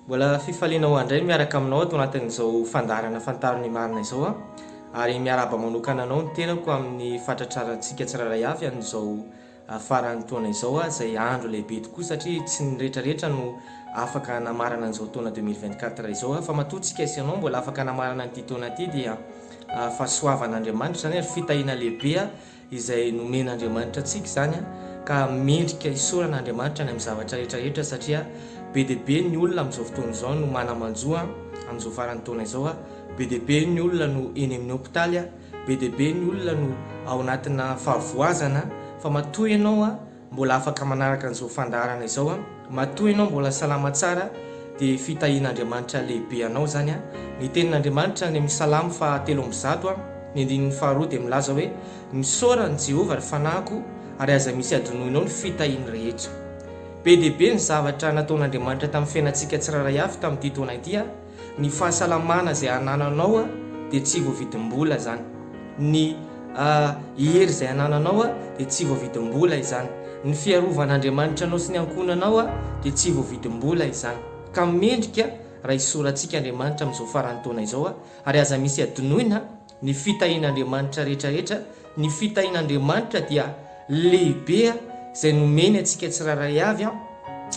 Mbola fifalianao andray miaraka aminao ato anatin'izao fandarana fantariny marina izao ary miaraba manokana anao ny tenako amin'ny fatratrarantsika tsiraray avy an'izao faran'ny taona izao izay andro lehibe tokoa satria tsy ny rehetrarehetra no afaka namarana an'izao taona 2024 izao fa matoantsika isanao mbola afaka namarana an'ity taona ity dia fahasoavan'Andriamanitra zany ary fitahiana lehibe izay nomen'Andriamanitra antsika zany ka mendrika isaoran'Andriamanitra ny amin'ny zavatra rehetrarehetra satria be dia be ny olona amin'izao fotoana izao no manamanjoa amin'izao faran'ny taona izao be dia be ny olona no eny amin'ny hôpitaly be dia be ny olona no ao anatina fahavoazana fa matoa ianao mbola afaka manaraka an'izao fandarana izao matoa ianao mbola salama tsara dia fitahian'Andriamanitra lehibe anao zany ny tenin'Andriamanitra ny amin'ny Salamo 3:1 ny andininy faharoa dia milaza hoe misaorany Jehova ary fanahiko ary aza misy adonoinao ny fitahiany rehetra. Be dia be ny zavatra nataon'Andriamanitra tamin'ny fiainantsika tsiraray avy tamin'ity taona ity ny fahasalamana izay anananao dia tsy voavidim-bola zany, ny hery izay anananao dia tsy voavidim-bola izany, ny fiarovan'Andriamanitra anao sy ny ankonanao dia tsy voavidim-bola izany ka mendrika raha isaorantsika Andriamanitra amin'izao faran'ny taona izao ary aza misy adonoina ny fitahian'Andriamanitra rehetrarehetra. Ny fitahian'Andriamanitra dia lehibe izay nomeny antsika tsiraray avy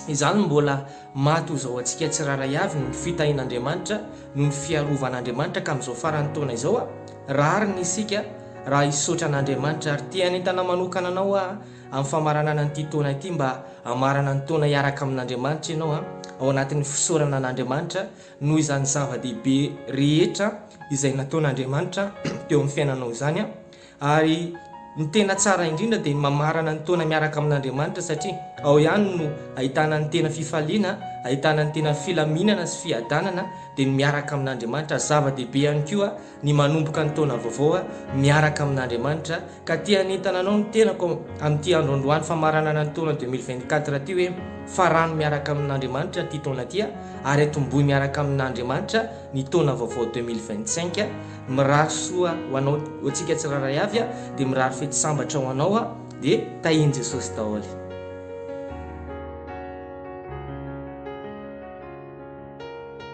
izany mbola maty ho zao antsika tsiraray avy ny fitahian'Andriamanitra no ny fiarovan'Andriamanitra ka amin'izao faran'ny taona izao rariny isika raha isaotra an'Andriamanitra ary tiany entana manokana anao amin'ny famaranana an'ity taona ity mba hamarana ny taona hiaraka amin'Andriamanitra ianao ao anatin'ny fisaorana an'Andriamanitra noho izany zava-dehibe rehetra izay nataon'Andriamanitra teo amin'ny fiainanao izany ary ny tena tsara indrindra dia mamarana ny taona miaraka amin'Andriamanitra satria ao ihany no ahitana ny tena fifaliana, ahitana ny tena filaminana sy fiadanana dia ny miaraka amin'Andriamanitra zava-dehibe ihany koa ny manomboka ny taona vaovao miaraka amin'Andriamanitra ka tiany entana anao ny tenako amin'ity androandroany famaranana ny taona 2024 ty hoe farano miaraka amin'Andriamanitra ty taona ty ary atombohy miaraka amin'Andriamanitra ny taona vaovao 2025 mirary soa ho anao antsika tsiraray avy dia mirary fety sambatra ho anao dia tahiny Jesosy daholo.